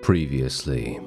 Previously.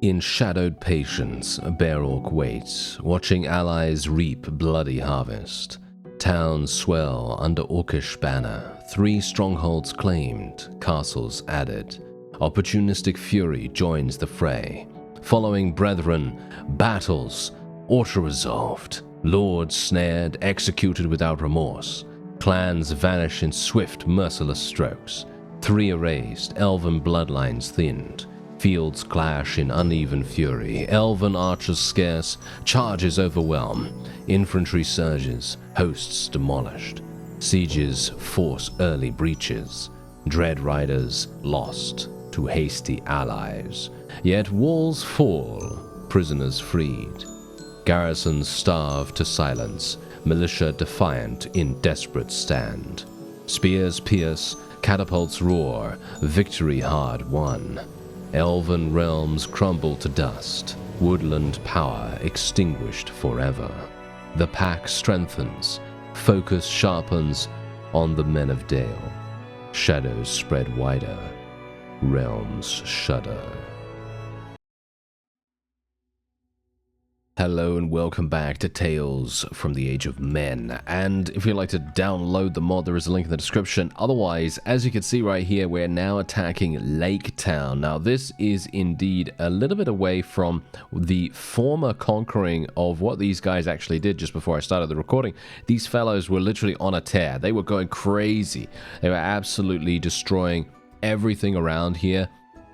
In shadowed patience, Bear Orc waits, watching allies reap bloody harvest. Towns swell under Orcish banner, 3 strongholds claimed, castles added. Opportunistic fury joins the fray. Following brethren, battles, auto-resolved. Lords snared, executed without remorse. Clans vanish in swift, merciless strokes. 3 erased, elven bloodlines thinned. Fields clash in uneven fury. Elven archers scarce, charges overwhelm. Infantry surges, hosts demolished. Sieges force early breaches. Dread riders lost to hasty allies. Yet walls fall, prisoners freed. Garrisons starve to silence, militia defiant in desperate stand. Spears pierce, catapults roar, victory hard won. Elven realms crumble to dust, woodland power extinguished forever. The pack strengthens, focus sharpens on the men of Dale. Shadows spread wider, realms shudder. Hello and welcome back to Tales from the Age of Men, and if you'd like to download the mod, there is a link in the description. Otherwise, as you can see right here, we're now attacking Lake Town. Now this is indeed a little bit away from the former conquering of what these guys actually did just before I started the recording. These fellows were literally on a tear. They were going crazy. They were absolutely destroying everything around here.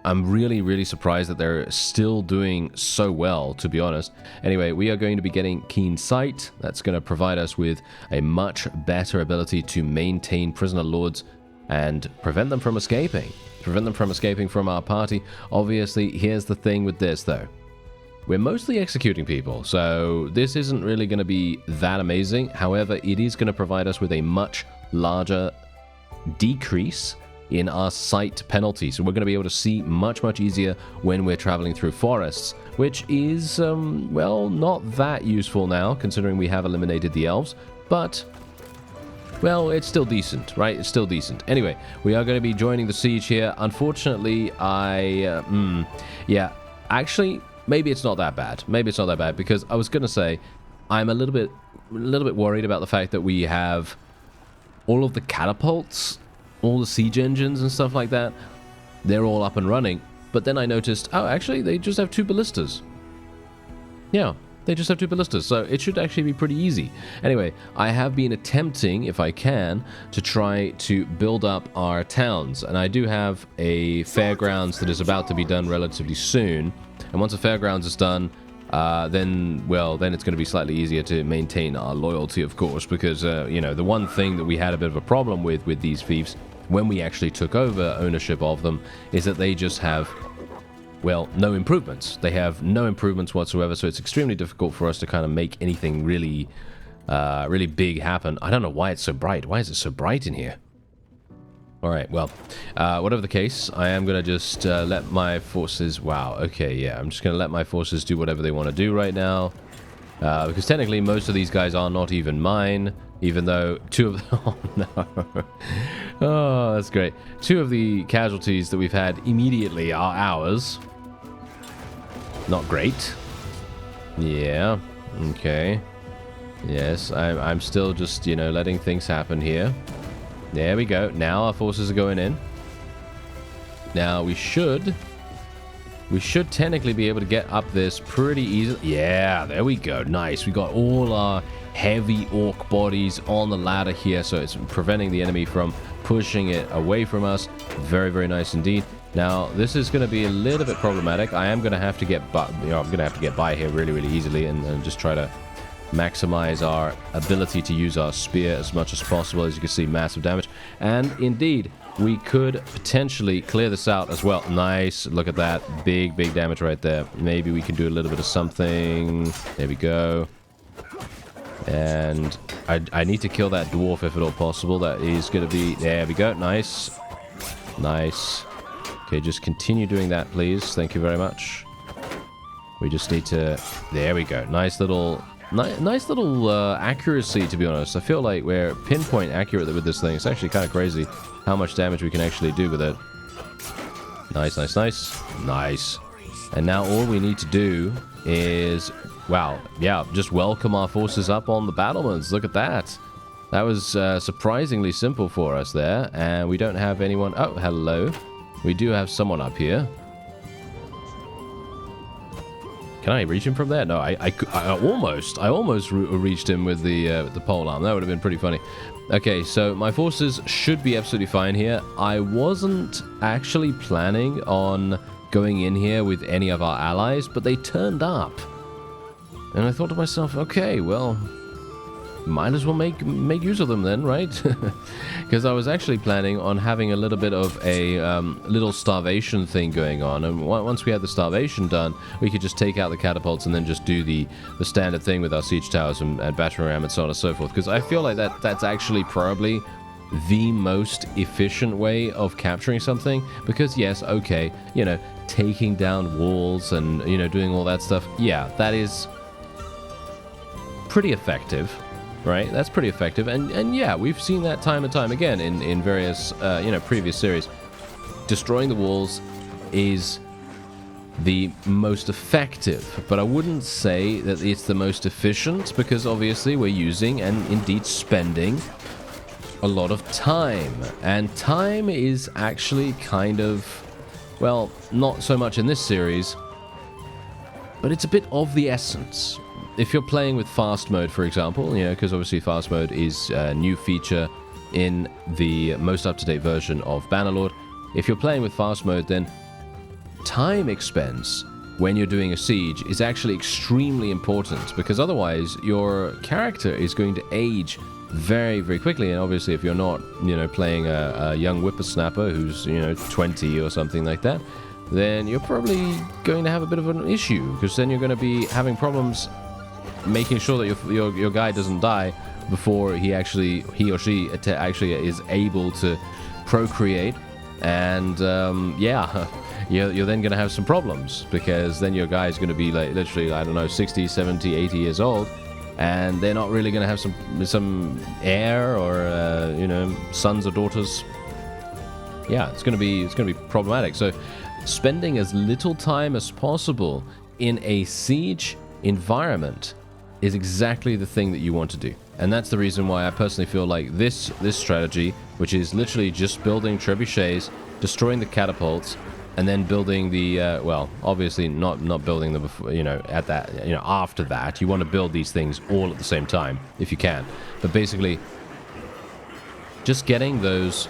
I'm really surprised that they're still doing so well, to be honest. Anyway, we are going to be getting Keen Sight. That's going to provide us with a much better ability to maintain prisoner lords and prevent them from escaping. Prevent them from escaping from our party. Obviously, here's the thing with this, though. We're mostly executing people, so this isn't really going to be that amazing. However, it is going to provide us with a much larger decrease in our sight penalty, so we're going to be able to see much easier when we're traveling through forests, which is well, not that useful now considering we have eliminated the elves, but well, it's still decent, right? It's still decent. Anyway, we are going to be joining the siege here. Unfortunately, yeah, actually maybe it's not that bad. Maybe it's not that bad, because I was going to say I'm a little bit worried about the fact that we have all of the catapults, all the siege engines and stuff like that. They're all up and running, but then I noticed, oh, actually they just have 2 ballistas. Yeah, they just have 2 ballistas, so it should actually be pretty easy. Anyway, I have been attempting, if I can, to try to build up our towns, and I do have a fairgrounds that is about to be done relatively soon, and once a fairgrounds is done, then it's going to be slightly easier to maintain our loyalty, of course, because you know, the one thing that we had a bit of a problem with these fiefs when we actually took over ownership of them is that they just have, well, no improvements. They have no improvements whatsoever, so it's extremely difficult for us to kind of make anything really big happen. I don't know why it's so bright. Why is it so bright in here? Alright, well, whatever the case, I am going to just let my forces... Wow, okay, yeah, I'm just going to let my forces do whatever they want to do right now. Because technically, most of these guys are not even mine, even though 2 of them... Oh, no. Oh, that's great. 2 of the casualties that we've had immediately are ours. Not great. Yeah, okay. Yes, I'm still just, you know, letting things happen here. There we go. Now our forces are going in. Now we should technically be able to get up this pretty easily. Yeah, there we go. Nice. We got all our heavy orc bodies on the ladder here, so it's preventing the enemy from pushing it away from us. Very nice indeed. Now this is going to be a little bit problematic. I am going to have to get by, I'm going to have to get by here really easily and just try to maximize our ability to use our spear as much as possible. As you can see, massive damage, and indeed we could potentially clear this out as well. Nice, look at that, big damage right there. Maybe we can do a little bit of something. There we go. And I need to kill that dwarf if at all possible. That is going to be, there we go. Nice. Okay, just continue doing that, please. Thank you very much. We just need to, there we go. Nice little accuracy, to be honest. I feel like we're pinpoint accurate with this thing. It's actually kind of crazy how much damage we can actually do with it. Nice, nice, nice. Nice. And now all we need to do is, wow, yeah, just welcome our forces up on the battlements. Look at that. That was surprisingly simple for us there. And we don't have anyone. Oh, hello. We do have someone up here. Can I reach him from there? No, I almost reached him with the pole arm. That would have been pretty funny. Okay, so my forces should be absolutely fine here. I wasn't actually planning on going in here with any of our allies, but they turned up. And I thought to myself, okay, well, might as well make use of them then, right? Because I was actually planning on having a little bit of a little starvation thing going on, and once we had the starvation done, we could just take out the catapults and then just do the standard thing with our siege towers and battering ram and so on and so forth. Because I feel like that's actually probably the most efficient way of capturing something. Because yes, okay, you know, taking down walls and, you know, doing all that stuff, yeah, that is pretty effective. Right, that's pretty effective, and yeah, we've seen that time and time again in various you know, previous series. Destroying the walls is the most effective, but I wouldn't say that it's the most efficient, because obviously we're using and indeed spending a lot of time, and time is actually kind of, well, not so much in this series, but it's a bit of the essence. If you're playing with fast mode, for example, you know, because obviously fast mode is a new feature in the most up-to-date version of Bannerlord. If you're playing with fast mode, then time expense when you're doing a siege is actually extremely important, because otherwise your character is going to age very, very quickly. And obviously if you're not, you know, playing a young whippersnapper who's, you know, 20 or something like that, then you're probably going to have a bit of an issue, because then you're going to be having problems making sure that your guy doesn't die before he or she actually is able to procreate. And yeah, you're then going to have some problems, because then your guy is going to be like literally, I don't know, 60, 70, 80 years old, and they're not really going to have some heir or you know, sons or daughters. Yeah, it's going to be problematic. So spending as little time as possible in a siege environment is exactly the thing that you want to do. And that's the reason why I personally feel like this strategy, which is literally just building trebuchets, destroying the catapults, and then building the well, obviously not building them before, you know, at that, you know, after that. You want to build these things all at the same time if you can. But basically just getting those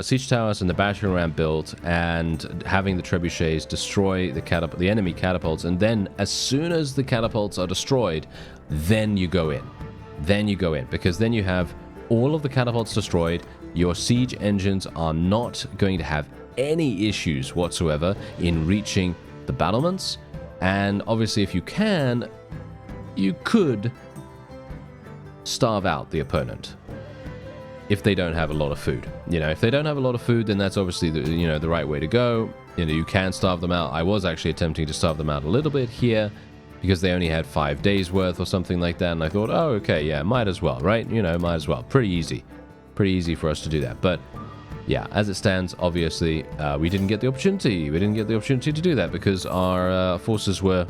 siege towers and the battering ram built, and having the trebuchets destroy the enemy catapults, and then as soon as the catapults are destroyed, then you go in. Because then you have all of the catapults destroyed. Your siege engines are not going to have any issues whatsoever in reaching the battlements. And obviously if you can, you could starve out the opponent if they don't have a lot of food. You know, if they don't have a lot of food, then that's obviously the right way to go. You know, you can starve them out. I was actually attempting to starve them out a little bit here, because they only had 5 days worth or something like that, and I thought, oh, okay, yeah, might as well, right? You know, might as well. Pretty easy for us to do that. But yeah, as it stands, obviously, we didn't get the opportunity. We didn't get the opportunity to do that because our forces were,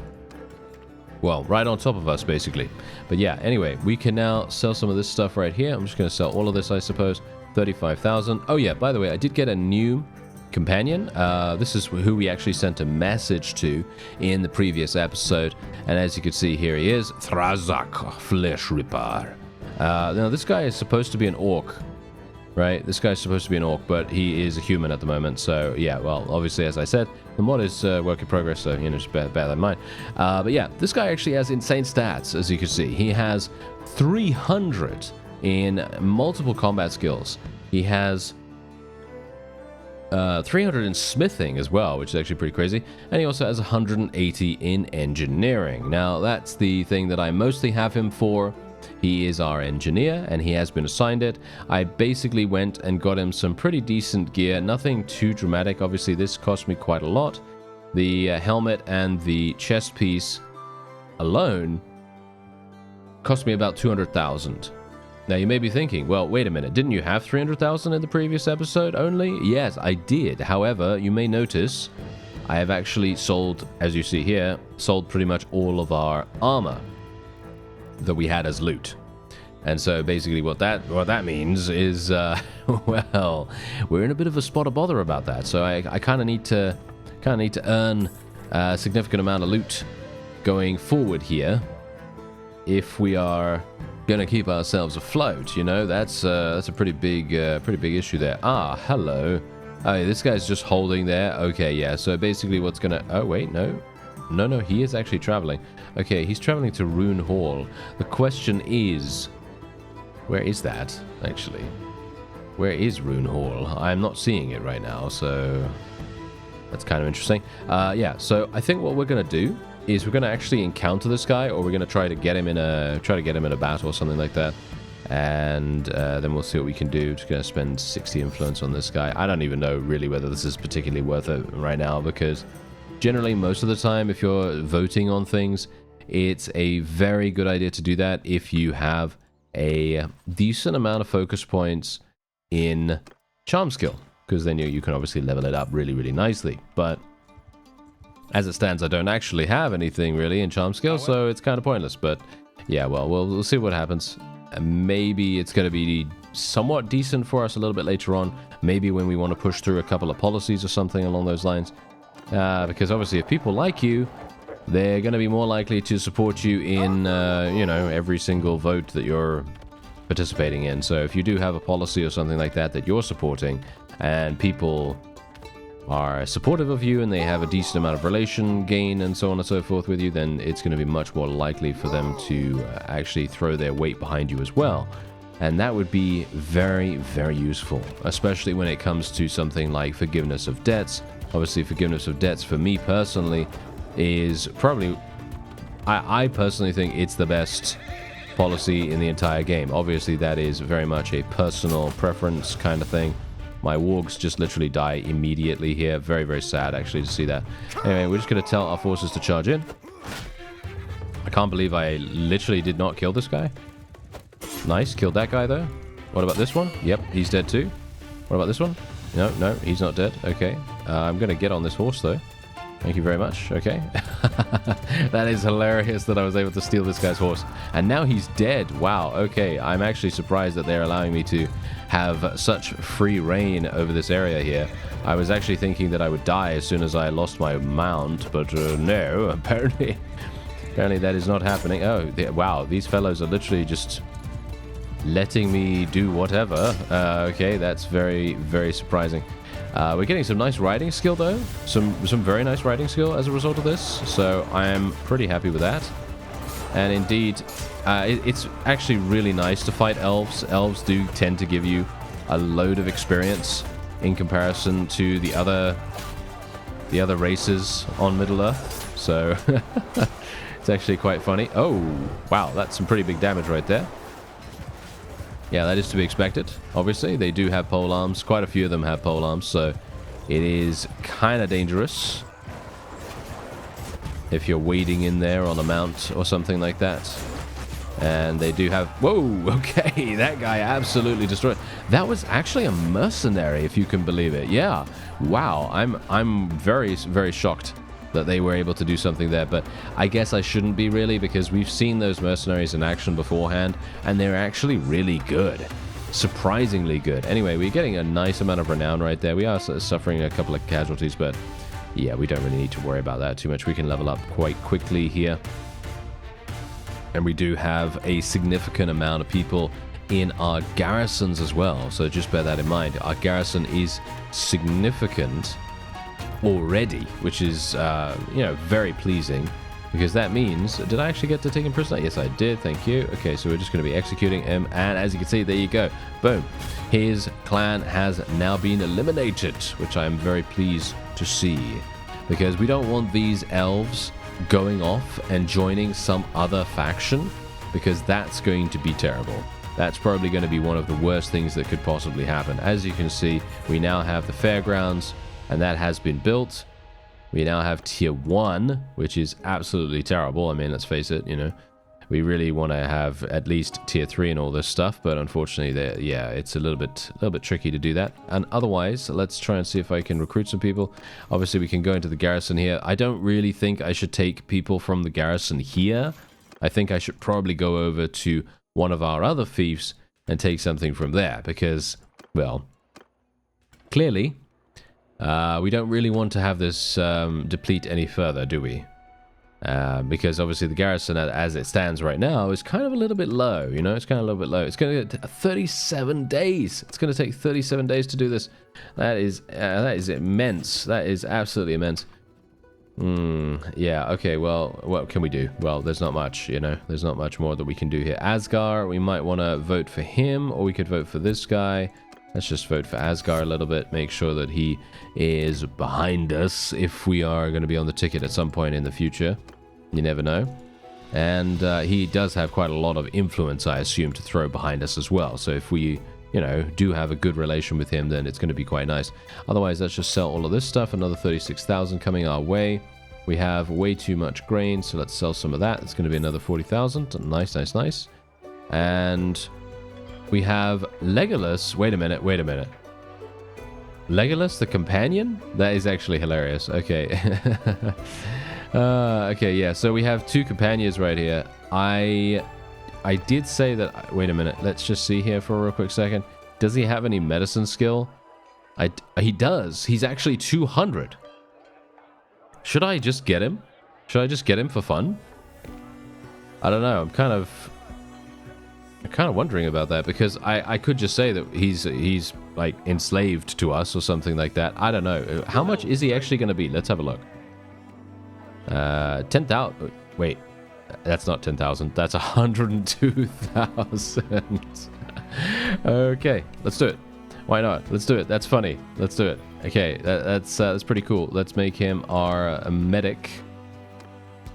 well, right on top of us, basically. But yeah, anyway, we can now sell some of this stuff right here. I'm just going to sell all of this, I suppose. 35,000. Oh yeah, by the way, I did get a new companion. This is who we actually sent a message to in the previous episode. And as you can see, here he is. Thrazak, Flesh Ripper. Now, this guy is supposed to be an orc, right? This guy's supposed to be an orc, but he is a human at the moment. So yeah, well, obviously, as I said, the mod is work in progress, so, you know, just bear that in mind. But yeah, this guy actually has insane stats, as you can see. He has 300 in multiple combat skills. He has 300 in smithing as well, which is actually pretty crazy. And he also has 180 in engineering. Now, that's the thing that I mostly have him for. He is our engineer, and he has been assigned it. I basically went and got him some pretty decent gear. Nothing too dramatic. Obviously, this cost me quite a lot. The helmet and the chest piece alone cost me about 200,000. Now you may be thinking, well, wait a minute, didn't you have 300,000 in the previous episode only? Yes, I did. However, you may notice I have actually sold, as you see here, sold pretty much all of our armor that we had as loot. And so basically what that means is, well, we're in a bit of a spot of bother about that. So I kind of need to earn a significant amount of loot going forward here if we are going to keep ourselves afloat. You know, that's a pretty big issue there. Ah, hello. Oh, this guy's just holding there. Okay, yeah. So basically what's going to... Oh, wait, no. No, he is actually traveling. Okay, he's traveling to Rune Hall. The question is... Where is that, actually? Where is Rune Hall? I'm not seeing it right now, so... That's kind of interesting. Yeah, so I think what we're going to do is we're going to actually encounter this guy, or we're going to try to get him in a battle or something like that. And then we'll see what we can do. Just going to spend 60 influence on this guy. I don't even know really whether this is particularly worth it right now, because generally most of the time if you're voting on things, it's a very good idea to do that if you have a decent amount of focus points in charm skill, because then you can obviously level it up really, really nicely. But as it stands, I don't actually have anything really in charm skill, so it's kind of pointless. But yeah, well, we'll see what happens. Maybe it's going to be somewhat decent for us a little bit later on. Maybe when we want to push through a couple of policies or something along those lines. Because obviously if people like you, they're going to be more likely to support you in, you know, every single vote that you're participating in. So if you do have a policy or something like that you're supporting, and people are supportive of you and they have a decent amount of relation gain and so on and so forth with you, then it's going to be much more likely for them to actually throw their weight behind you as well. And that would be very, very useful, especially when it comes to something like forgiveness of debts. Obviously, forgiveness of debts for me personally is probably, I personally think it's the best policy in the entire game. Obviously, that is very much a personal preference kind of thing. My wargs just literally die immediately here. Very, very sad, actually, to see that. Anyway, we're just going to tell our forces to charge in. I can't believe I literally did not kill this guy. Nice, killed that guy, though. What about this one? Yep, he's dead, too. What about this one? No, he's not dead. Okay. I'm going to get on this horse, though. Thank you very much. Okay. That is hilarious that I was able to steal this guy's horse. And now he's dead. Wow. Okay. I'm actually surprised that they're allowing me to have such free reign over this area here. I was actually thinking that I would die as soon as I lost my mount, but no, apparently that is not happening. Oh, wow. These fellows are literally just letting me do whatever. Okay. That's very, very surprising. We're getting some nice riding skill, though. Some very nice riding skill as a result of this. So I am pretty happy with that. And indeed, it's actually really nice to fight elves. Elves do tend to give you a load of experience in comparison to the other races on Middle-earth. So it's actually quite funny. Oh, wow, that's some pretty big damage right there. Yeah, that is to be expected. Obviously, they do have pole arms. Quite a few of them have pole arms, so it is kind of dangerous if you're wading in there on a mount or something like that. And they do have... Whoa, okay, that guy absolutely destroyed. That was actually a mercenary, if you can believe it. Yeah, wow, I'm very, very shocked that they were able to do something there, but I guess I shouldn't be really, because we've seen those mercenaries in action beforehand, and they're actually really good. Surprisingly good. Anyway, we're getting a nice amount of renown right there. We are suffering a couple of casualties, but yeah, we don't really need to worry about that too much. We can level up quite quickly here. And we do have a significant amount of people in our garrisons as well, so just bear that in mind. Our garrison is significant already, which is you know, very pleasing, because that means... Did I actually get to take him prisoner? Yes, I did. Thank you. Okay, so we're just going to be executing him, and as you can see, there you go. Boom. His clan has now been eliminated, which I am very pleased to see, because we don't want these elves going off and joining some other faction, because that's going to be terrible. That's probably going to be one of the worst things that could possibly happen. As you can see, we now have the fairgrounds, and that has been built. We now have tier 1, which is absolutely terrible. I mean, let's face it, you know. We really want to have at least tier 3 and all this stuff, but unfortunately, yeah, it's a little bit tricky to do that. And otherwise, let's try and see if I can recruit some people. Obviously, we can go into the garrison here. I don't really think I should take people from the garrison here. I think I should probably go over to one of our other fiefs and take something from there, because, well, clearly, we don't really want to have this deplete any further, do we? Because obviously the garrison as it stands right now is kind of a little bit low, you know, it's kind of a little bit low. It's going to get 37 days. It's going to take 37 days to do this. That is immense. That is absolutely immense. Yeah, okay, well, what can we do? Well, there's not much, you know, there's not much more that we can do here. Asgar, we might want to vote for him, or we could vote for this guy. Let's just vote for Asgar a little bit, make sure that he is behind us if we are going to be on the ticket at some point in the future. You never know. And he does have quite a lot of influence, I assume, to throw behind us as well. So if we, you know, do have a good relation with him, then it's going to be quite nice. Otherwise, let's just sell all of this stuff. Another 36,000 coming our way. We have way too much grain, so let's sell some of that. It's going to be another 40,000. Nice, nice, nice. And we have Legolas. Wait a minute. Legolas, the companion? That is actually hilarious. Okay. Okay, yeah, so we have two companions right here. I did say that... Wait a minute. Let's just see here for a real quick second. Does he have any medicine skill? He does. He's actually 200. Should I just get him? Should I just get him for fun? I don't know. I'm kind of wondering about that, because I could just say that he's like enslaved to us or something like that. I don't know. How much is he actually going to be? Let's have a look. 10,000. Wait, that's not 10,000. That's 102,000. Okay, let's do it. Why not? Let's do it. That's funny. Let's do it. Okay, that's pretty cool. Let's make him our medic.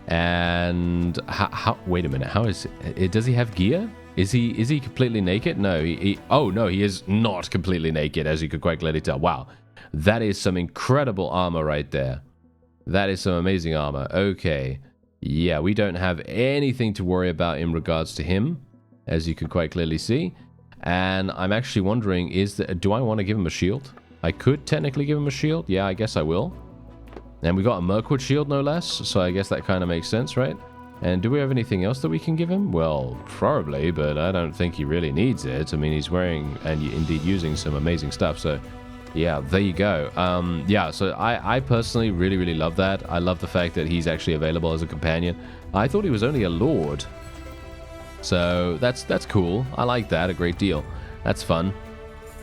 And how? Wait a minute. How is it? Does he have gear? Is he completely naked? No. Oh no, he is not completely naked, as you could quite clearly tell. Wow, that is some incredible armor right there. That is some amazing armor. Okay, yeah, we don't have anything to worry about in regards to him, as you can quite clearly see. And I'm actually wondering, do I want to give him a shield? I could technically give him a shield. Yeah, I guess I will. And we got a Mirkwood shield, no less, so I guess that kind of makes sense, right? And do we have anything else that we can give him? Well, probably, but I don't think he really needs it. I mean, he's wearing and indeed using some amazing stuff, so yeah, there you go. Yeah, so I personally really, really love that. I love the fact that he's actually available as a companion. I thought he was only a lord. So that's cool. I like that a great deal. That's fun.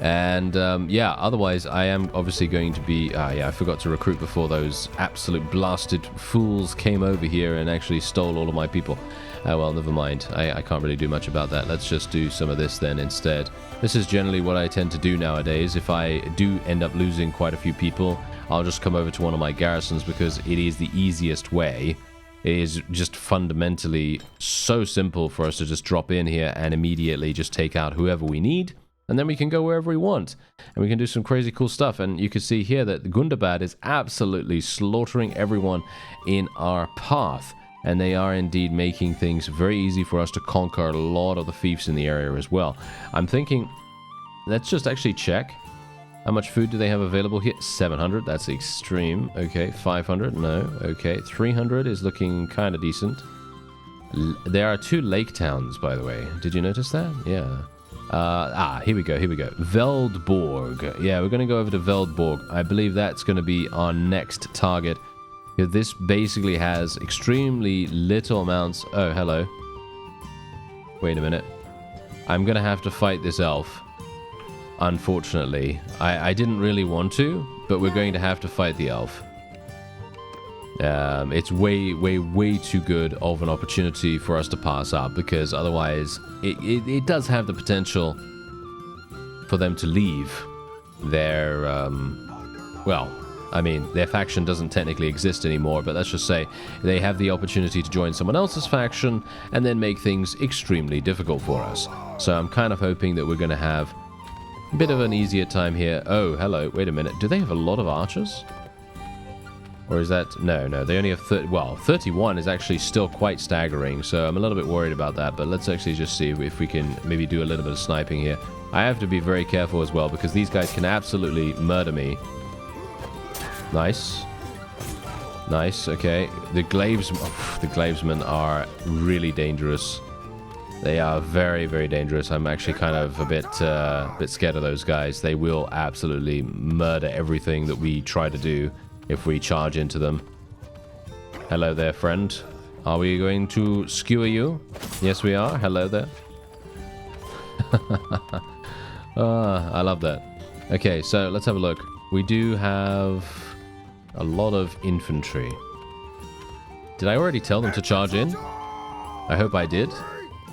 And yeah, otherwise I am obviously going to be... yeah, I forgot to recruit before those absolute blasted fools came over here and actually stole all of my people. Well, never mind. I can't really do much about that. Let's just do some of this then instead. This is generally what I tend to do nowadays. If I do end up losing quite a few people, I'll just come over to one of my garrisons, because it is the easiest way. It is just fundamentally so simple for us to just drop in here and immediately just take out whoever we need. And then we can go wherever we want. And we can do some crazy cool stuff. And you can see here that the Gundabad is absolutely slaughtering everyone in our path. And they are indeed making things very easy for us to conquer a lot of the fiefs in the area as well. I'm thinking, let's just actually check. How much food do they have available here? 700, that's extreme. Okay, 500, no. Okay, 300 is looking kind of decent. There are two lake towns, by the way. Did you notice that? Yeah. Here we go. Veldborg. Yeah, we're going to go over to Veldborg. I believe that's going to be our next target. This basically has extremely little amounts... Oh, hello. Wait a minute. I'm going to have to fight this elf. Unfortunately. I didn't really want to, but we're going to have to fight the elf. It's way too good of an opportunity for us to pass up, because otherwise it does have the potential for them to leave their, well, I mean, their faction doesn't technically exist anymore, but let's just say they have the opportunity to join someone else's faction and then make things extremely difficult for us. So I'm kind of hoping that we're going to have a bit of an easier time here. Oh, hello, wait a minute. Do they have a lot of archers? Or is that... No, they only have 30... Well, 31 is actually still quite staggering, so I'm a little bit worried about that, but let's actually just see if we can maybe do a little bit of sniping here. I have to be very careful as well, because these guys can absolutely murder me. Nice. Nice, okay. The Glavesmen are really dangerous. They are very, very dangerous. I'm actually kind of a bit scared of those guys. They will absolutely murder everything that we try to do if we charge into them. Hello there, friend. Are we going to skewer you? Yes, we are. Hello there. I love that. Okay, so let's have a look. We do have a lot of infantry. Did I already tell them to charge in? I hope I did.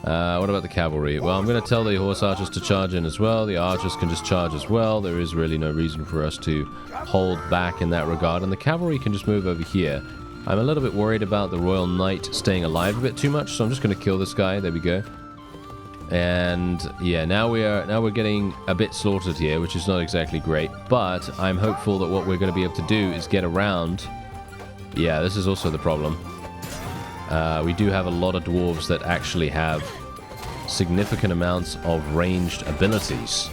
What about the cavalry? Well, I'm going to tell the horse archers to charge in as well. The archers can just charge as well. There is really no reason for us to hold back in that regard. And the cavalry can just move over here. I'm a little bit worried about the Royal Knight staying alive a bit too much, so I'm just going to kill this guy. There we go. And yeah, now we're getting a bit slaughtered here, which is not exactly great. But I'm hopeful that what we're going to be able to do is get around. Yeah, this is also the problem. We do have a lot of dwarves that actually have significant amounts of ranged abilities.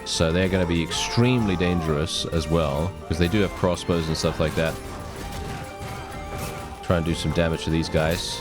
So they're going to be extremely dangerous as well, because they do have crossbows and stuff like that. Try and do some damage to these guys.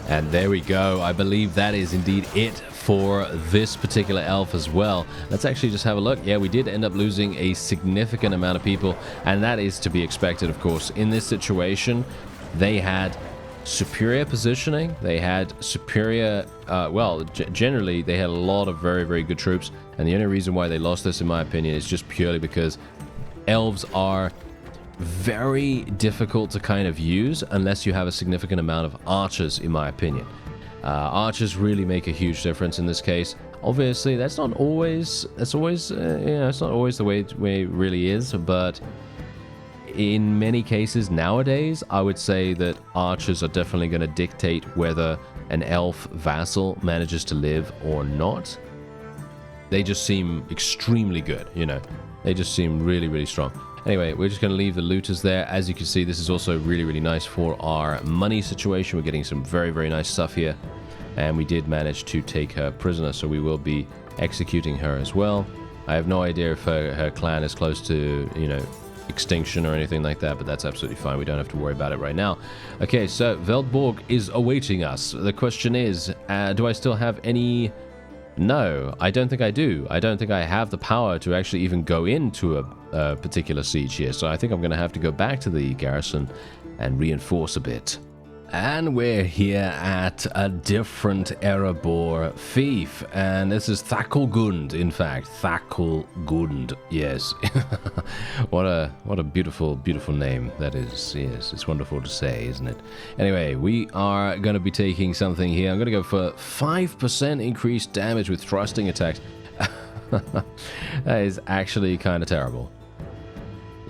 And there we go. I believe that is indeed it for this particular elf as well. Let's actually just have a look. Yeah, we did end up losing a significant amount of people, and that is to be expected, of course. In this situation, they had superior positioning. They had superior... generally, they had a lot of very, very good troops, and the only reason why they lost this, in my opinion, is just purely because elves are very difficult to kind of use unless you have a significant amount of archers, in my opinion. Archers really make a huge difference in this case. Obviously, it's not always the way it really is, but in many cases nowadays, I would say that archers are definitely going to dictate whether an elf vassal manages to live or not. They just seem extremely good, you know. They just seem really, really strong. Anyway, we're just going to leave the looters there. As you can see, this is also really, really nice for our money situation. We're getting some very, very nice stuff here. And we did manage to take her prisoner, so we will be executing her as well. I have no idea if her clan is close to, you know, extinction or anything like that, but that's absolutely fine. We don't have to worry about it right now. Okay, so Veldborg is awaiting us. The question is, do I still have any... No, I don't think I do. I don't think I have the power to actually even go into a particular siege here. So I think I'm going to have to go back to the garrison and reinforce a bit. And we're here at a different Erebor fief. And this is Thakkelgund, in fact. Thakkelgund, yes. What a beautiful, beautiful name that is. Yes, it's wonderful to say, isn't it? Anyway, we are going to be taking something here. I'm going to go for 5% increased damage with thrusting attacks. That is actually kind of terrible.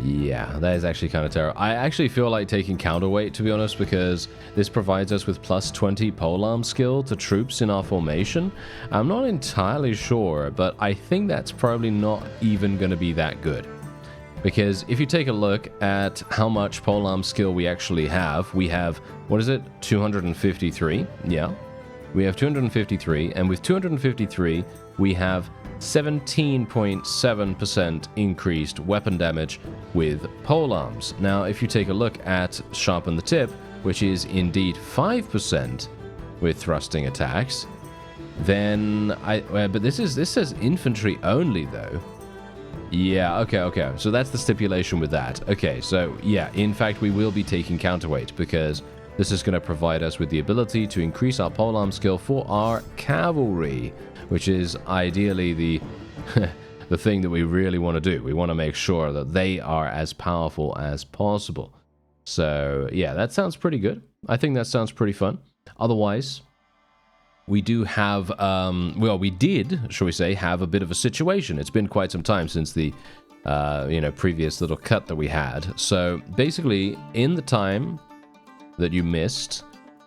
Yeah, that is actually kind of terrible. I actually feel like taking counterweight, to be honest, because this provides us with plus 20 polearm skill to troops in our formation. I'm not entirely sure, but I think that's probably not even going to be that good. Because if you take a look at how much polearm skill we actually have, we have, what is it, 253? Yeah, we have 253, and with 253, we have 17.7% increased weapon damage with polearms. Now, if you take a look at Sharpen the Tip, which is indeed 5% with thrusting attacks, then but this says infantry only though. Yeah, okay. So that's the stipulation with that. Okay, so yeah, in fact, we will be taking counterweight because this is going to provide us with the ability to increase our polearm skill for our cavalry, which is ideally the the thing that we really want to do. We want to make sure that they are as powerful as possible. So yeah, that sounds pretty good. I think that sounds pretty fun. Otherwise, we do have, well, we did, shall we say, have a bit of a situation. It's been quite some time since the, previous little cut that we had. So basically, in the time that you missed,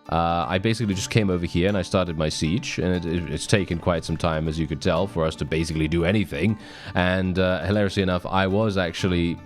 I basically just came over here and I started my siege, and it's taken quite some time, as you could tell, for us to basically do anything. And hilariously enough, I was actually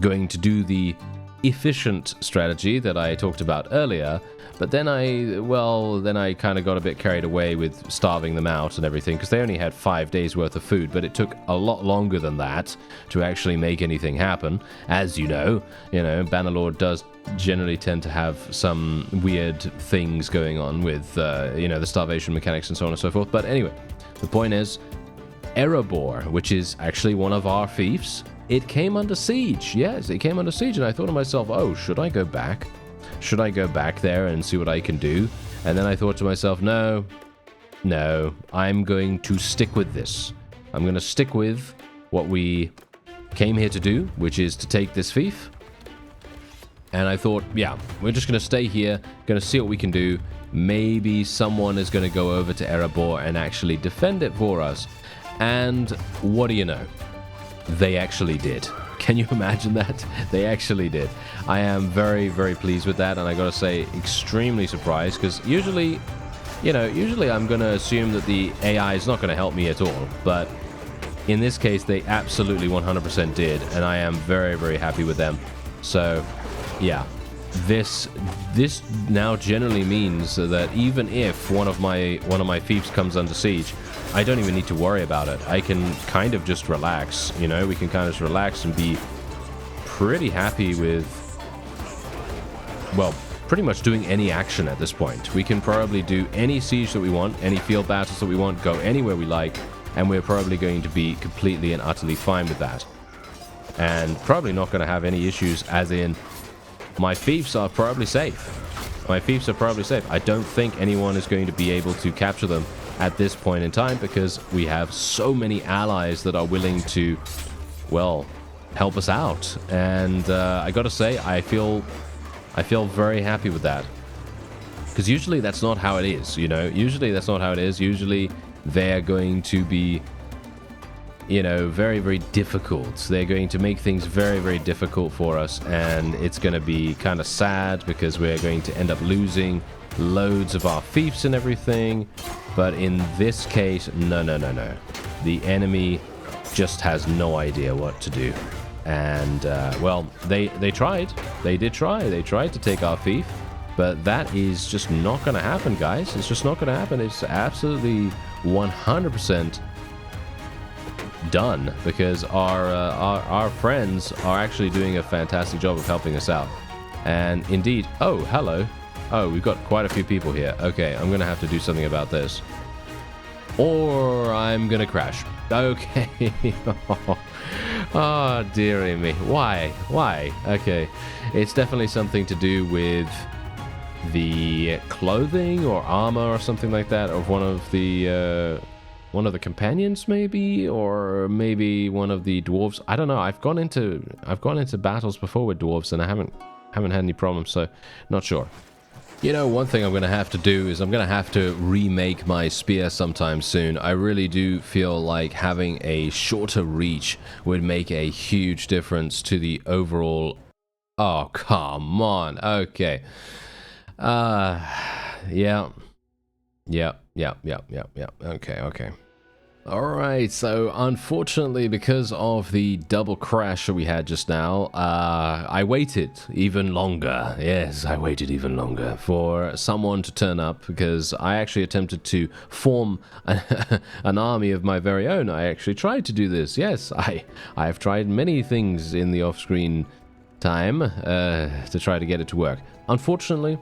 going to do the efficient strategy that I talked about earlier, but then I kind of got a bit carried away with starving them out and everything, because they only had 5 days worth of food, but it took a lot longer than that to actually make anything happen. As you know, Bannerlord does generally tend to have some weird things going on with, the starvation mechanics and so on and so forth. But anyway, the point is, Erebor, which is actually one of our fiefs, it came under siege. Yes, it came under siege, and I thought to myself, oh, should I go back? Should I go back there and see what I can do? And then I thought to myself, no, I'm going to stick with this. I'm going to stick with what we came here to do, which is to take this fief. And I thought, yeah, we're just going to stay here, going to see what we can do. Maybe someone is going to go over to Erebor and actually defend it for us. And what do you know? They actually did. Can you imagine that? They actually did. I am very, very pleased with that, and I gotta say, extremely surprised, because usually I'm gonna assume that the AI is not gonna help me at all, but in this case, they absolutely 100% did, and I am very, very happy with them. So, yeah. This now generally means that even if one of my fiefs comes under siege, I don't even need to worry about it. I can kind of just relax, we can kind of just relax and be pretty happy with, well, pretty much doing any action at this point. We can probably do any siege that we want, any field battles that we want, go anywhere we like, and we're probably going to be completely and utterly fine with that. And probably not going to have any issues, as in, my fiefs are probably safe. My fiefs are probably safe. I don't think anyone is going to be able to capture them at this point in time, because we have so many allies that are willing to, well, help us out. And I gotta say, I feel very happy with that. Because usually that's not how it is, Usually that's not how it is. Usually they're going to be, very, very difficult. They're going to make things very, very difficult for us, and it's going to be kind of sad because we're going to end up losing loads of our fiefs and everything. But in this case, no. The enemy just has no idea what to do. And, well, they tried. They did try. They tried to take our fief, but that is just not going to happen, guys. It's just not going to happen. It's absolutely 100% done, because our friends are actually doing a fantastic job of helping us out. And indeed, oh, hello. Oh, we've got quite a few people here. Okay, I'm gonna have to do something about this, or I'm gonna crash. Okay. Oh, dearie me. Why? Okay, it's definitely something to do with the clothing or armor or something like that of one of the companions, maybe, or maybe one of the dwarves. I don't know. I've gone into battles before with dwarves, and I haven't had any problems, so not sure. One thing I'm going to have to do is I'm going to have to remake my spear sometime soon. I really do feel like having a shorter reach would make a huge difference to the overall... Oh, come on. Okay. Yeah. Okay. Alright, so unfortunately, because of the double crash that we had just now, I waited even longer. Yes, I waited even longer for someone to turn up, because I actually attempted to form an army of my very own. I actually tried to do this. Yes, I have tried many things in the off-screen time to try to get it to work. Unfortunately,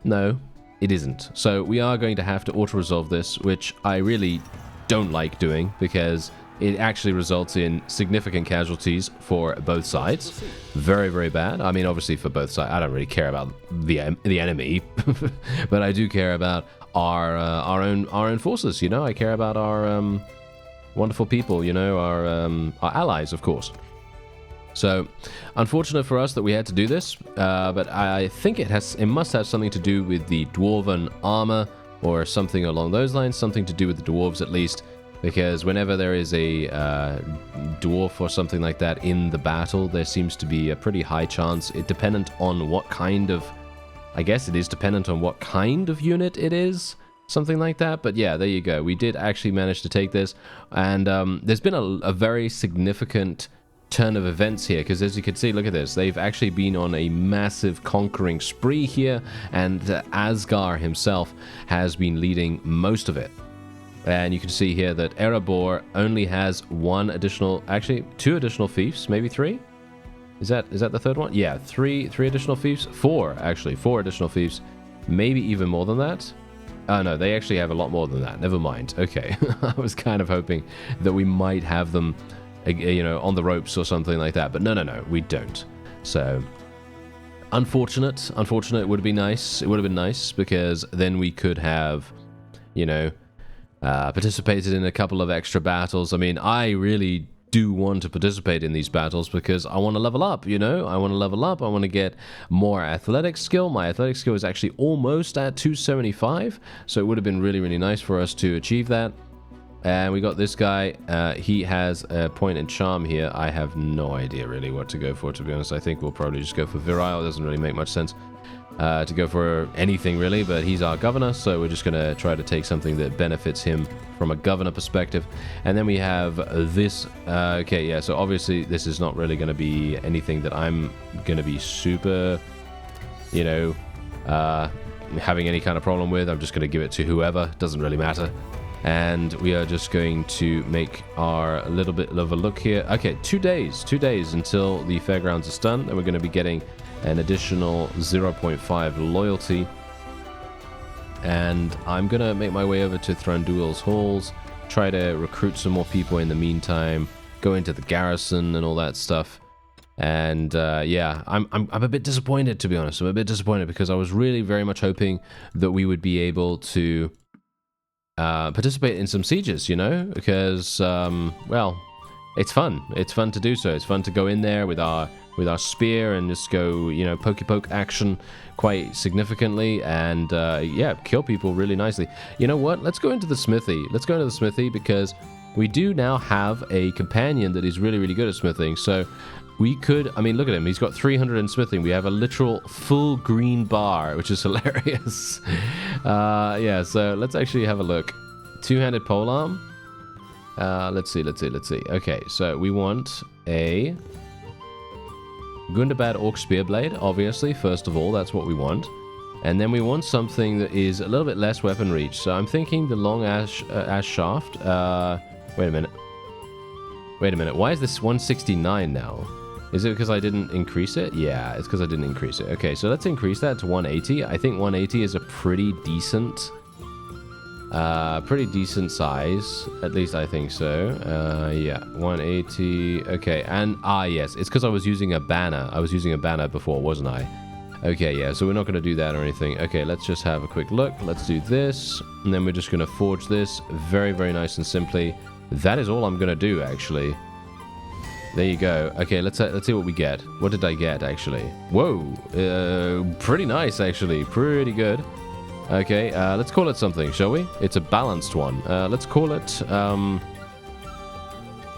no, it isn't. So we are going to have to auto-resolve this, which I really don't like doing, because it actually results in significant casualties for both sides. Very, very bad. I mean, obviously for both sides, I don't really care about the enemy, but I do care about our own forces. You know, I care about our wonderful people. You know, our allies, of course. So, unfortunate for us that we had to do this, but I think it must have something to do with the dwarven armor or something along those lines, something to do with the dwarves at least, because whenever there is a dwarf or something like that in the battle, there seems to be a pretty high chance, dependent on what kind of, I guess it is dependent on what kind of unit it is, something like that. But yeah, there you go. We did actually manage to take this, and there's been a very significant turn of events here, because as you can see, look at this, they've actually been on a massive conquering spree here, and Asgar himself has been leading most of it. And you can see here that Erebor only has two additional fiefs, maybe three. Is that the third one? Yeah, three additional fiefs. Four additional fiefs, maybe even more than that. Oh no, they actually have a lot more than that. Never mind. Okay, I was kind of hoping that we might have them, you know, on the ropes or something like that, but no, we don't. So unfortunate. It would have been nice because then we could have, you know, participated in a couple of extra battles. I mean, I really do want to participate in these battles because I want to level up, you know. I want to get more athletic skill. My athletic skill is actually almost at 275, so it would have been really, really nice for us to achieve that. And we got this guy. He has a point in charm here. I have no idea really what to go for, to be honest. I think we'll probably just go for virile. It doesn't really make much sense to go for anything really, but he's our governor, so we're just going to try to take something that benefits him from a governor perspective. And then we have this. Okay, yeah, so obviously this is not really going to be anything that I'm going to be super, you know, having any kind of problem with. I'm just going to give it to whoever. Doesn't really matter. And we are just going to make our little bit of a look here. Okay, 2 days until the fairgrounds is done, and we're going to be getting an additional 0.5 loyalty. And I'm going to make my way over to Thranduil's halls, try to recruit some more people in the meantime, go into the garrison and all that stuff. And yeah, I'm a bit disappointed, to be honest. I'm a bit disappointed because I was really very much hoping that we would be able to participate in some sieges, you know, because well, it's fun to do so. It's fun to go in there with our spear and just go, you know, poke action quite significantly, and yeah, kill people really nicely. You know what, let's go into the smithy because we do now have a companion that is really, really good at smithing. So we could, I mean, look at him. He's got 300 in smithing. We have a literal full green bar, which is hilarious. Yeah, so let's actually have a look. Two-handed polearm. Let's see. Okay, so we want a Gundabad Orc Spearblade, obviously, first of all. That's what we want. And then we want something that is a little bit less weapon reach. So I'm thinking the long ash shaft. Wait a minute. Why is this 169 now? Is it because I didn't increase it? Yeah, it's because I didn't increase it. Okay, so let's increase that to 180. I think 180 is a pretty decent size. At least I think so. Yeah, 180. Okay, and yes, it's because I was using a banner. I was using a banner before, wasn't I? Okay, yeah, so we're not going to do that or anything. Okay, let's just have a quick look. Let's do this, and then we're just going to forge this very, very nice and simply. That is all I'm going to do, actually. There you go. Okay, let's see what we get. What did I get, actually? Whoa, pretty nice, actually. Pretty good. Okay, let's call it something, shall we? It's a balanced one. Let's call it, I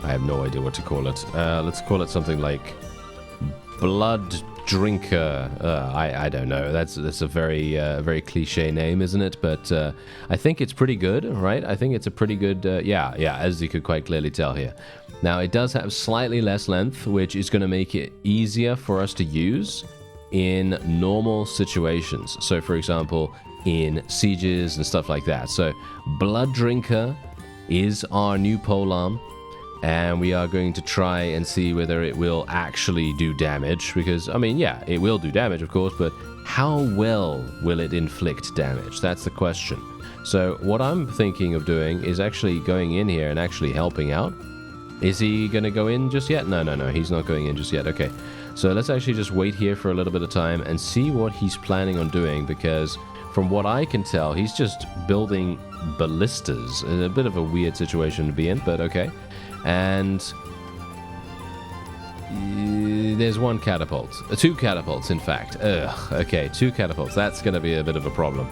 have no idea what to call it. Let's call it something like Blood Drinker. I don't know. That's a very very cliche name, isn't it? But I think it's pretty good, right? I think it's a pretty good, yeah, as you could quite clearly tell here. Now, it does have slightly less length, which is going to make it easier for us to use in normal situations. So, for example, in sieges and stuff like that. So, Blood Drinker is our new polearm, and we are going to try and see whether it will actually do damage, because, I mean, yeah, it will do damage, of course, but how well will it inflict damage? That's the question. So, what I'm thinking of doing is actually going in here and actually helping out. Is he going to go in just yet? No, no, no. He's not going in just yet. Okay. So let's actually just wait here for a little bit of time and see what he's planning on doing, because from what I can tell, he's just building ballistas. A bit of a weird situation to be in, but okay. And there's one catapult. Two catapults, in fact. Ugh, okay, two catapults. That's going to be a bit of a problem.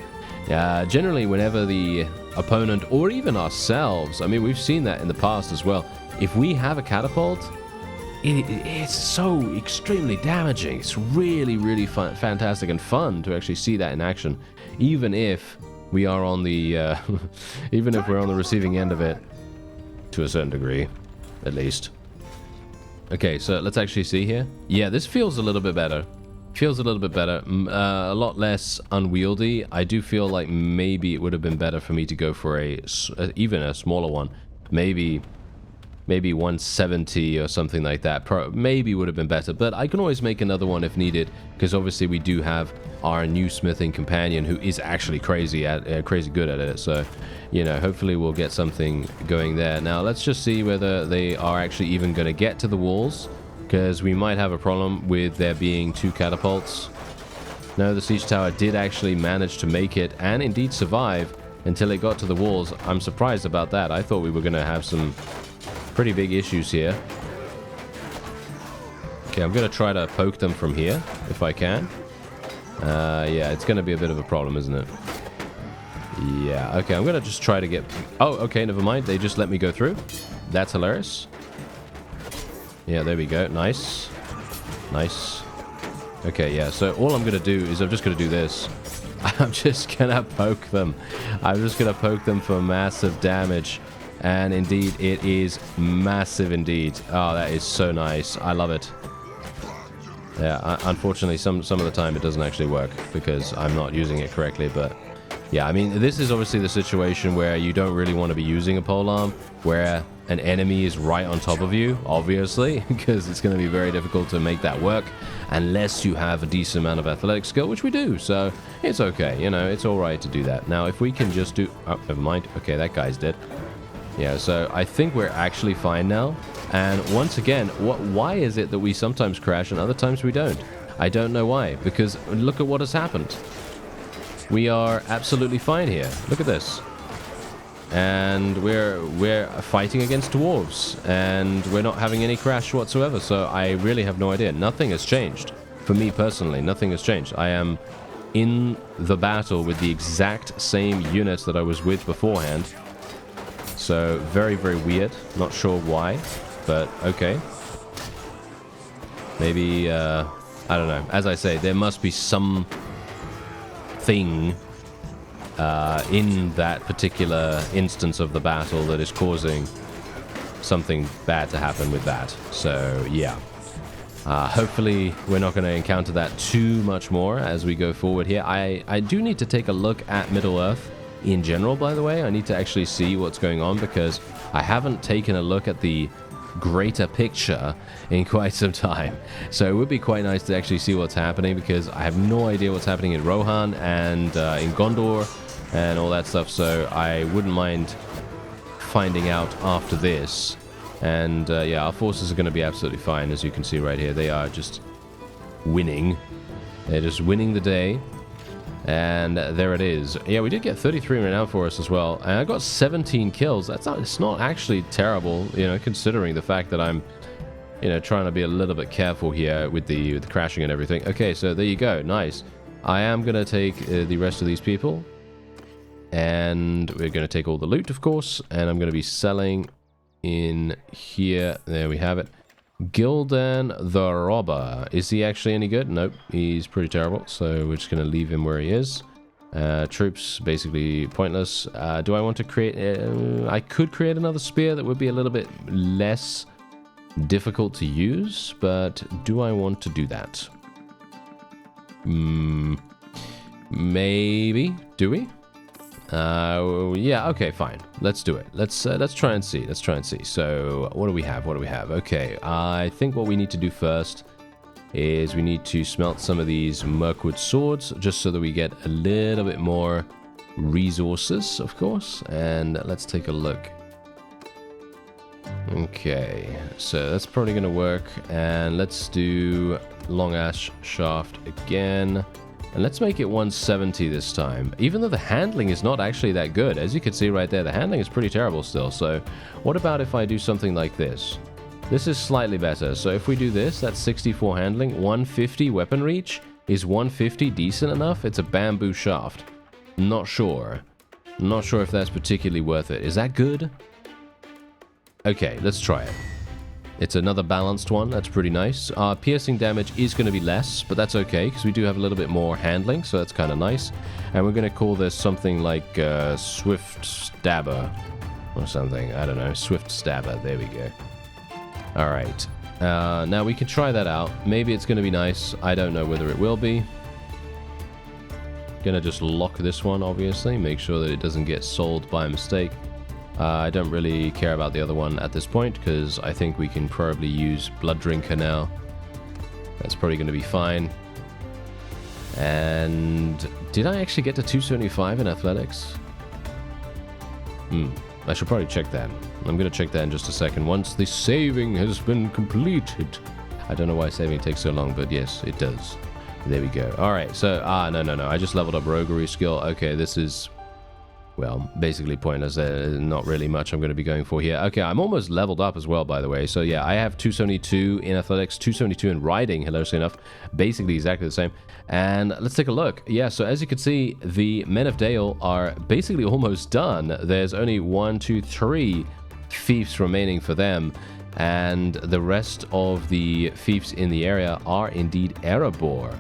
Generally, whenever the opponent, or even ourselves, I mean, we've seen that in the past as well, if we have a catapult, it's so extremely damaging. It's really, really fantastic and fun to actually see that in action, even if we are on the, even if we're on the receiving end of it, to a certain degree, at least. Okay, so let's actually see here. Yeah, this feels a little bit better. Feels a little bit better. A lot less unwieldy. I do feel like maybe it would have been better for me to go for even a smaller one. Maybe 170 or something like that. Maybe would have been better, but I can always make another one if needed, because obviously we do have our new smithing companion who is actually crazy good at it. So, you know, hopefully we'll get something going there. Now let's just see whether they are actually even going to get to the walls, because we might have a problem with there being two catapults. No, the siege tower did actually manage to make it and indeed survive until it got to the walls. I'm surprised about that. I thought we were going to have some pretty big issues here. Okay, I'm going to try to poke them from here, if I can. Yeah, it's going to be a bit of a problem, isn't it? Yeah, okay, I'm going to just try to get... Oh, okay, never mind. They just let me go through. That's hilarious. Yeah, there we go. Nice. Nice. Okay, yeah, so all I'm going to do is I'm just going to do this. I'm just going to poke them. I'm just going to poke them for massive damage. And indeed, it is massive indeed. Oh, that is so nice. I love it. Yeah, unfortunately, some of the time it doesn't actually work because I'm not using it correctly. But yeah, I mean, this is obviously the situation where you don't really want to be using a polearm, where an enemy is right on top of you, obviously, because it's going to be very difficult to make that work unless you have a decent amount of athletic skill, which we do. So it's okay. You know, it's all right to do that. Now, if we can just do... Oh, never mind. Okay, that guy's dead. Yeah, so I think we're actually fine now. And once again, why is it that we sometimes crash and other times we don't? I don't know why, because look at what has happened. We are absolutely fine here. Look at this. And we're fighting against dwarves, and we're not having any crash whatsoever. So I really have no idea. Nothing has changed. For me personally, nothing has changed. I am in the battle with the exact same units that I was with beforehand. So, very, very weird. Not sure why, but okay. Maybe, I don't know. As I say, there must be some thing in that particular instance of the battle that is causing something bad to happen with that. So, yeah. Hopefully, we're not going to encounter that too much more as we go forward here. I do need to take a look at Middle-earth. In general, by the way, I need to actually see what's going on, because I haven't taken a look at the greater picture in quite some time. So it would be quite nice to actually see what's happening, because I have no idea what's happening in Rohan and in Gondor and all that stuff. So I wouldn't mind finding out after this. And yeah, our forces are going to be absolutely fine, as you can see right here. They are just winning. They're just winning the day. And there it is. Yeah, we did get 33 renown for us as well. And I got 17 kills. It's not actually terrible, you know, considering the fact that I'm, you know, trying to be a little bit careful here with the crashing and everything. Okay, so there you go. Nice. I am going to take the rest of these people. And we're going to take all the loot, of course. And I'm going to be selling in here. There we have it. Gildan the Robber. Is he actually any good? Nope, he's pretty terrible. So we're just going to leave him where he is. Troops, basically pointless. Do I want to create... I could create another spear that would be a little bit less difficult to use, but do I want to do that? Maybe. Do we? Yeah, okay, fine. Let's do it. Let's try and see. Let's try and see. So, what do we have? What do we have? Okay, I think what we need to do first is we need to smelt some of these Mirkwood swords, just so that we get a little bit more resources, of course. And let's take a look. Okay, so that's probably going to work. And let's do long ash shaft again. And let's make it 170 this time. Even though the handling is not actually that good. As you can see right there, the handling is pretty terrible still. So what about if I do something like this? This is slightly better. So if we do this, that's 64 handling, 150 weapon reach. Is 150 decent enough? It's a bamboo shaft. Not sure. Not sure if that's particularly worth it. Is that good? Okay, let's try it. It's another balanced one. That's pretty nice. Our piercing damage is going to be less, but that's okay because we do have a little bit more handling, so that's kind of nice. And we're going to call this something like Swift Stabber or something. I don't know. Swift Stabber. There we go. All right. Now we can try that out. Maybe it's going to be nice. I don't know whether it will be. Gonna just lock this one, obviously. Make sure that it doesn't get sold by mistake. I don't really care about the other one at this point because I think we can probably use Blood Drinker now. That's probably going to be fine. And did I actually get to 275 in athletics? I should probably check that. I'm going to check that in just a second. Once the saving has been completed. I don't know why saving takes so long, but yes, it does. There we go. All right, so, no. I just leveled up roguery skill. Okay, this is, well, basically pointless. Not really much I'm going to be going for here. Okay, I'm almost leveled up as well, by the way. So, yeah, I have 272 in athletics, 272 in riding, hilariously enough. Basically exactly the same. And let's take a look. Yeah, so as you can see, the Men of Dale are basically almost done. There's only 1, 2, 3 fiefs remaining for them. And the rest of the fiefs in the area are indeed Erebor.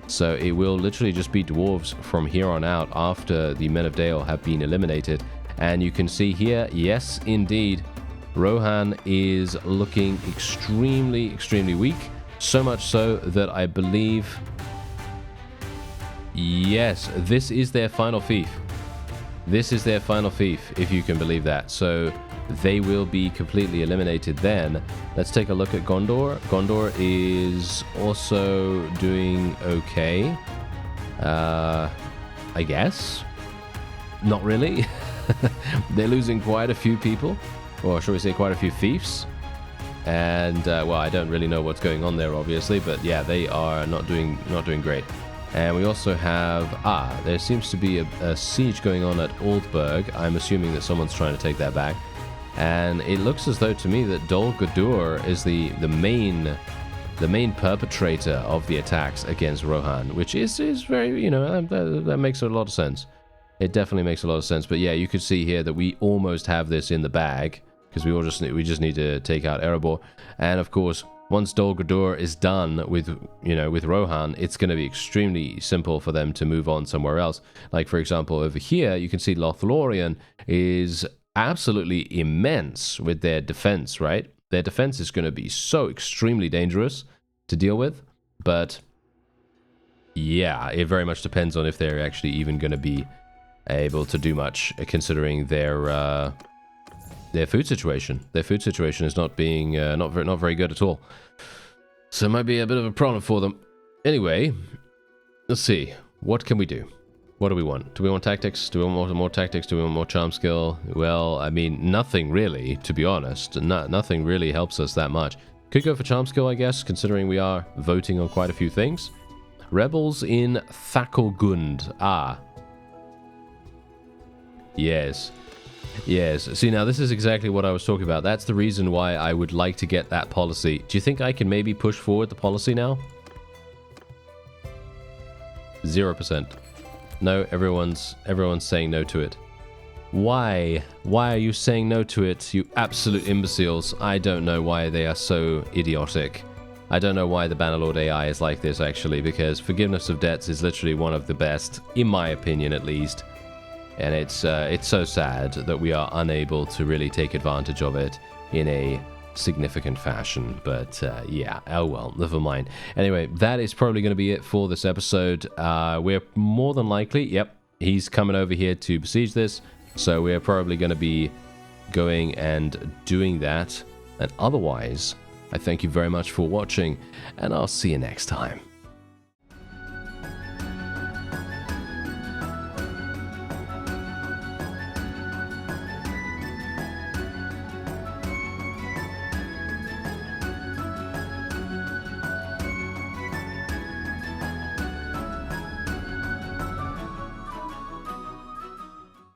So it will literally just be dwarves from here on out after the Men of Dale have been eliminated. And you can see here, yes, indeed, Rohan is looking extremely, extremely weak. So much so that I believe, yes, this is their final fief. This is their final fief, if you can believe that. So they will be completely eliminated then. Let's take a look at Gondor. Gondor is also doing okay. I guess. Not really. They're losing quite a few people. Or shall we say quite a few fiefs. And, well, I don't really know what's going on there, obviously. But, yeah, they are not doing great. And we also have, there seems to be a siege going on at Aldburg. I'm assuming that someone's trying to take that back. And it looks as though to me that Dol Guldur is the main perpetrator of the attacks against Rohan, which is very, you know, that makes a lot of sense. It definitely makes a lot of sense. But yeah, you could see here that we almost have this in the bag because we just need to take out Erebor. And of course, once Dol Guldur is done with Rohan, it's going to be extremely simple for them to move on somewhere else. Like for example, over here, you can see Lothlorien is absolutely immense with their defense, right? Their defense is going to be so extremely dangerous to deal with, but yeah, it very much depends on if they're actually even going to be able to do much, considering their food situation. Their food situation is not being not very good at all, so it might be a bit of a problem for them. Anyway, let's see, what can we do? What do we want? Do we want tactics? Do we want more tactics? Do we want more charm skill? Well, I mean, nothing really, to be honest. Nothing really helps us that much. Could go for charm skill, I guess, considering we are voting on quite a few things. Rebels in Thakelgund. Yes. Yes. See, now this is exactly what I was talking about. That's the reason why I would like to get that policy. Do you think I can maybe push forward the policy now? 0%. No, everyone's saying no to it. Why? Why are you saying no to it, you absolute imbeciles? I don't know why they are so idiotic. I don't know why the Bannerlord AI is like this, actually, because forgiveness of debts is literally one of the best, in my opinion at least. And it's so sad that we are unable to really take advantage of it in a significant fashion, but yeah, oh well, never mind. Anyway, that is probably going to be it for this episode. We're more than likely, yep, he's coming over here to besiege this, so we're probably going to be going and doing that. And otherwise, I thank you very much for watching, and I'll see you next time.